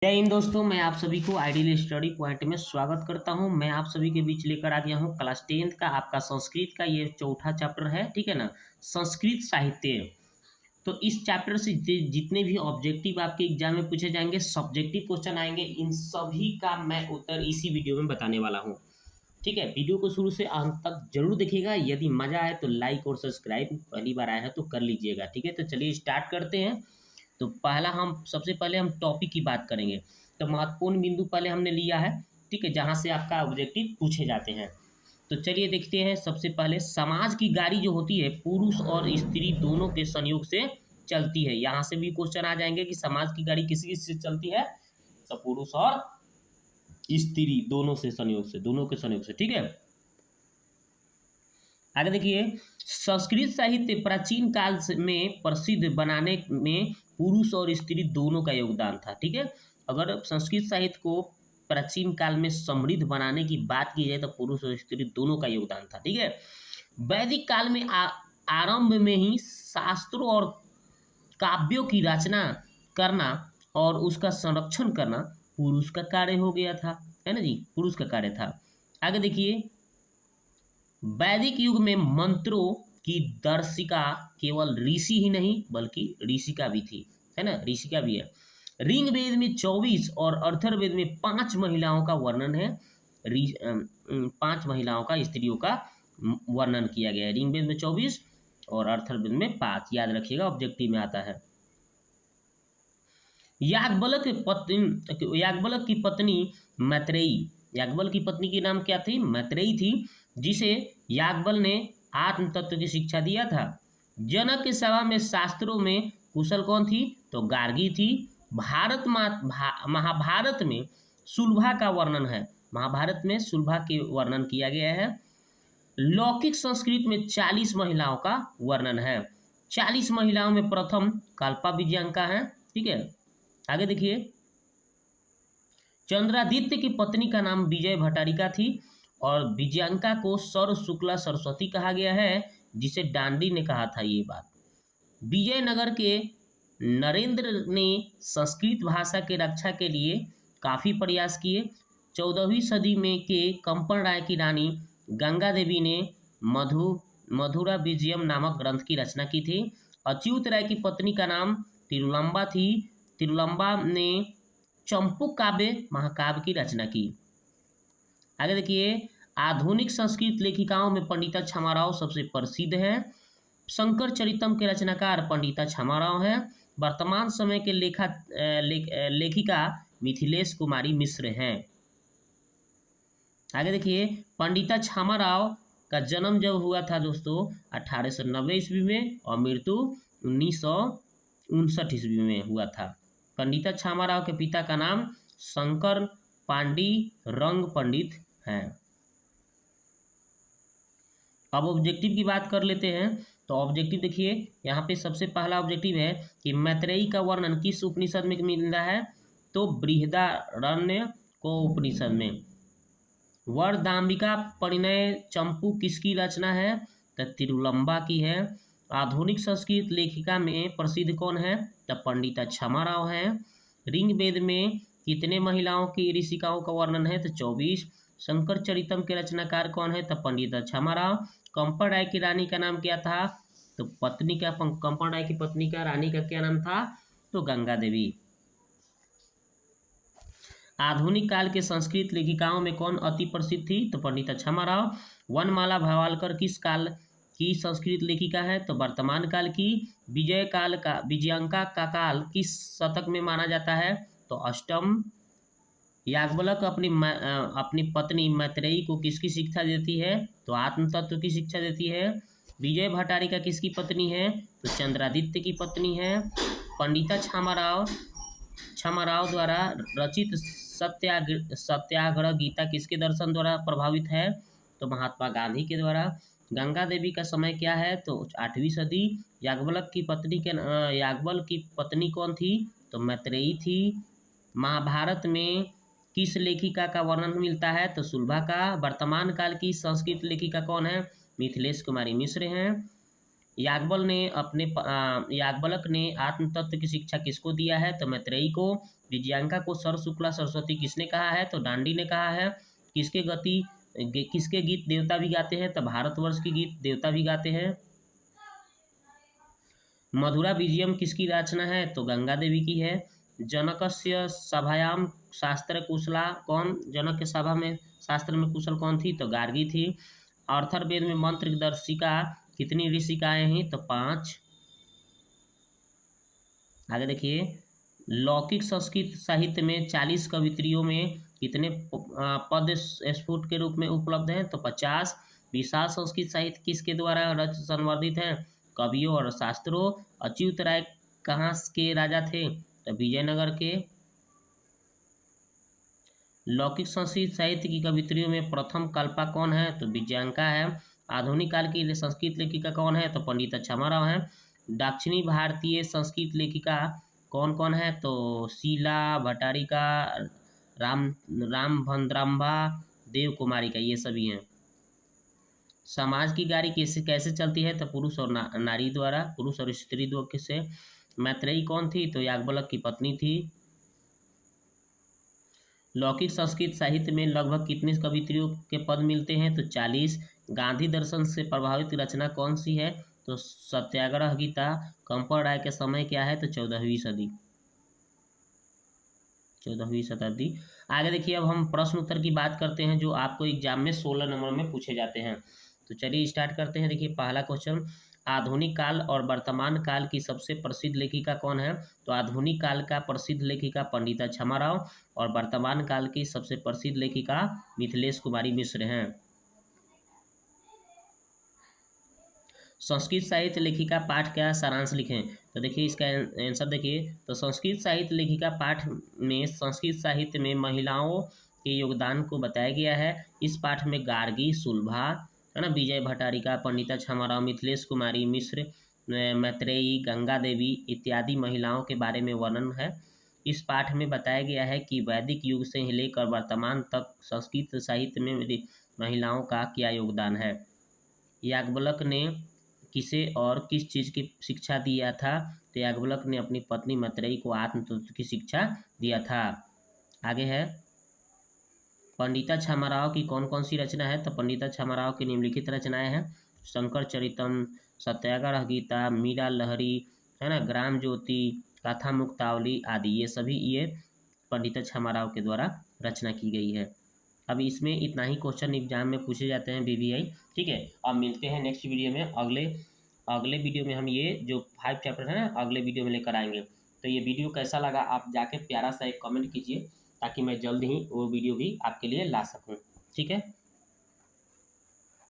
जय हिंद दोस्तों, मैं आप सभी को आइडियल स्टडी पॉइंट में स्वागत करता हूं। मैं आप सभी के बीच लेकर आ गया हूं क्लास 10th का आपका संस्कृत का ये चौथा चैप्टर है, ठीक है ना। संस्कृत साहित्य। तो इस चैप्टर से जितने भी ऑब्जेक्टिव आपके एग्जाम में पूछे जाएंगे, सब्जेक्टिव क्वेश्चन आएंगे, इन सभी का मैं उत्तर इसी वीडियो में बताने वाला हूँ। ठीक है, वीडियो को शुरू से अंत तक जरूर देखिएगा। यदि मजा आए तो लाइक और सब्सक्राइब, पहली बार आया है तो कर लीजिएगा। ठीक है, तो चलिए स्टार्ट करते हैं। तो सबसे पहले हम टॉपिक की बात करेंगे। तो महत्वपूर्ण बिंदु पहले हमने लिया है, ठीक है, जहाँ से आपका ऑब्जेक्टिव पूछे जाते हैं। तो चलिए देखते हैं। सबसे पहले समाज की गाड़ी जो होती है पुरुष और स्त्री दोनों के संयोग से चलती है। यहाँ से भी क्वेश्चन आ जाएंगे कि समाज की गाड़ी किस किस से चलती है, तो पुरुष और स्त्री दोनों से संयोग से, दोनों के संयोग से। ठीक है, आगे देखिए। संस्कृत साहित्य प्राचीन काल में प्रसिद्ध बनाने में पुरुष और स्त्री दोनों का योगदान था। ठीक है, अगर संस्कृत साहित्य को प्राचीन काल में समृद्ध बनाने की बात की जाए तो पुरुष और स्त्री दोनों का योगदान था। ठीक है, वैदिक काल में आरंभ में ही शास्त्रों और काव्यों की रचना करना और उसका संरक्षण करना पुरुष का कार्य हो गया था, है ना जी, पुरुष का कार्य था। आगे देखिए। वैदिक युग में मंत्रों की दर्शिका केवल ऋषि ही नहीं बल्कि ऋषिका भी थी, है ना, ऋषिका भी है। ऋग्वेद में 24 और अथर्ववेद में 5 महिलाओं का वर्णन है। 5 महिलाओं का, स्त्रियों का वर्णन किया गया है। ऋग्वेद में 24 और अथर्ववेद में 5, याद रखिएगा, ऑब्जेक्टिव में आता है। याज्ञवल्क्य की पत्नी मैत्रेयी, याज्ञवल्क्य की पत्नी की नाम क्या थी? मैत्रेयी थी, जिसे याज्ञवल्क्य ने आत्म तत्व की शिक्षा दिया था। जनक के सभा में शास्त्रों में कुशल कौन थी? तो गार्गी थी। महाभारत में सुलभा का वर्णन है, महाभारत में सुलभा के वर्णन किया गया है। लौकिक संस्कृत में 40 महिलाओं का वर्णन है। 40 महिलाओं में प्रथम कल्पा विजयांका है। ठीक है, आगे देखिए। चंद्रादित्य की पत्नी का नाम विजय भट्टारिका थी और विजयांका को सर्व शुक्ला सरस्वती कहा गया है, जिसे डांडी ने कहा था ये बात। विजयनगर के नरेंद्र ने संस्कृत भाषा के रक्षा के लिए काफ़ी प्रयास किए। 14वीं सदी में के कंपन राय की रानी गंगा देवी ने मधुरा विजयम नामक ग्रंथ की रचना की थी। अच्युत राय की पत्नी का नाम तिरुलंबा थी। तिरुलंबा ने चंपू काव्य महाकाव्य की रचना की। आगे देखिए। आधुनिक संस्कृत लेखिकाओं में पंडिता छमाराव सबसे प्रसिद्ध है। शंकर चरितम के रचनाकार पंडिता छमाराव हैं। वर्तमान समय के लेखिका मिथिलेश कुमारी मिश्र हैं। आगे देखिए। पंडिता छमाराव का जन्म जब हुआ था दोस्तों 1890 ईस्वी में और मृत्यु 1959 ईस्वी में हुआ था। पंडिता छामाराव के पिता का नाम शंकर पांडी रंग पंडित हैं। अब ऑब्जेक्टिव की बात कर लेते हैं। तो ऑब्जेक्टिव देखिए, यहाँ पे सबसे पहला ऑब्जेक्टिव है कि मैत्रेयी का वर्णन किस उपनिषद में मिल रहा है? तो बृहदारण्य को उपनिषद में। वरदाम्बिका परिणय चंपू किसकी रचना है? तो तिरुलंबा की है। आधुनिक संस्कृत लेखिका में प्रसिद्ध कौन है? तो पंडिता छमाराव हैं। ऋग्वेद में कितने महिलाओं की ऋषिकाओं का वर्णन है? तो 24। शंकर चरितम के रचनाकार कौन है? तो पंडिता छमाराव। कंपन राय की रानी का नाम क्या था? तो कंपन राय की पत्नी का, रानी का क्या नाम था? तो गंगा देवी। आधुनिक काल के संस्कृत लेखिकाओं में कौन अति प्रसिद्ध थी? तो पंडिता छमाराव। वनमाला भावालकर किस काल की संस्कृत लेखिका है? तो वर्तमान काल की। विजयांका का काल किस शतक में माना जाता है? तो अष्टम। याज्ञवल्क्य अपनी पत्नी मैत्रेयी को किसकी शिक्षा देती है? तो आत्म तत्व की शिक्षा देती है। विजय भट्टारिका किसकी पत्नी है? तो चंद्रादित्य की पत्नी है। पंडिता छमाराव द्वारा रचित सत्याग्रह गीता किसके दर्शन द्वारा प्रभावित है? तो महात्मा गांधी के द्वारा। गंगा देवी का समय क्या है? तो 8वीं सदी। याज्ञवल्क्य की पत्नी कौन थी? तो मैत्रेयी थी। महाभारत में किस लेखिका का वर्णन मिलता है? तो सुलभा का। वर्तमान काल की संस्कृत लेखिका कौन है? मिथिलेश कुमारी मिश्र हैं। याज्ञवल्क ने आत्म तत्व की शिक्षा किसको दिया है? तो मैत्रेयी को। विजयांका को सर शुक्ला सरस्वती किसने कहा है? तो दांडी ने कहा है। किसके गीत देवता भी गाते हैं? तो भारतवर्ष के गीत देवता भी गाते हैं। मधुरा विजयम किसकी रचना है? तो गंगा देवी की है। जनकस्य सभायाम शास्त्र कुशला कौन? जनक के सभा में शास्त्र में कुशल कौन थी? तो गार्गी थी। अर्थर्वेद में मंत्र दर्शिका कितनी ऋषिकाएं हैं? तो 5। आगे देखिए, लौकिक संस्कृत साहित्य में 40 कवित्रियों में कितने पद स्फुट के रूप में उपलब्ध हैं? तो 50। विशाल संस्कृत साहित्य किसके द्वारा रच संवर्धित है? कवियों और शास्त्रों। अच्युत राय कहाँ के राजा थे? तो विजयनगर के। लौकिक संस्कृत साहित्य की कवित्रियों में प्रथम कल्पा कौन है? तो विजयांका है। आधुनिक काल की संस्कृत लेखिका कौन है? तो पंडित क्षमाराव है। दक्षिणी भारतीय संस्कृत लेखिका कौन कौन है? तो शीला भट्टारिका, रामभद्रांबा, देव कुमारी का, ये सभी हैं। समाज की गाड़ी कैसे चलती है? तो पुरुष और नारी द्वारा, पुरुष और स्त्री दो से। मैत्रेयी कौन थी? तो याज्ञवल्क की पत्नी थी। लौकिक संस्कृत साहित्य में लगभग कितने कवित्रियों के पद मिलते हैं? तो 40। गांधी दर्शन से प्रभावित रचना कौन सी है? तो सत्याग्रह गीता। कंपर राय के समय क्या है? तो 14वीं सदी, 14वीं शताब्दी। आगे देखिए, अब हम प्रश्न उत्तर की बात करते हैं जो आपको एग्जाम में 16 नंबर में पूछे जाते हैं। तो चलिए स्टार्ट करते हैं। देखिए पहला क्वेश्चन, आधुनिक काल और वर्तमान काल की सबसे प्रसिद्ध लेखिका कौन है? तो आधुनिक काल का प्रसिद्ध लेखिका पंडिता क्षमाराव और वर्तमान काल की सबसे प्रसिद्ध लेखिका मिथिलेश कुमारी मिश्र हैं। संस्कृत साहित्य लेखिका पाठ का सारांश लिखें। तो देखिए इसका आंसर देखिए, तो संस्कृत साहित्य लेखिका पाठ में संस्कृत साहित्य में महिलाओं के योगदान को बताया गया है। इस पाठ में गार्गी, सुलभा, है ना, विजय भट्टारिका, पंडिता क्षमाराव, मिथिलेश कुमारी मिश्र, मैत्रेयी, गंगा देवी इत्यादि महिलाओं के बारे में वर्णन है। इस पाठ में बताया गया है कि वैदिक युग से लेकर वर्तमान तक संस्कृत साहित्य में महिलाओं का क्या योगदान है। याज्ञवल्क ने किसे और किस चीज़ की शिक्षा दिया था? तो याज्ञवल्क ने अपनी पत्नी मैत्रेयी को आत्म तत्व की शिक्षा दिया था। आगे है, पंडिता क्षमाराव की कौन कौन सी रचना है? तो पंडिता क्षमाराव की निम्नलिखित रचनाएं हैं, शंकर चरितम, सत्याग्रह गीता, मीरा लहरी, है ना, ग्राम ज्योति, कथा मुक्तावली आदि, ये सभी ये पंडिता क्षमाराव के द्वारा रचना की गई है। अब इसमें इतना ही क्वेश्चन एग्जाम में पूछे जाते हैं बीबीआई। ठीक है, अब मिलते हैं नेक्स्ट वीडियो में। अगले वीडियो में हम ये जो 5 चैप्टर है ना, अगले वीडियो में लेकर आएंगे। तो ये वीडियो कैसा लगा आप जाके प्यारा सा एक कमेंट कीजिए, ताकि मैं जल्द ही वो वीडियो भी आपके लिए ला सकूँ। ठीक है।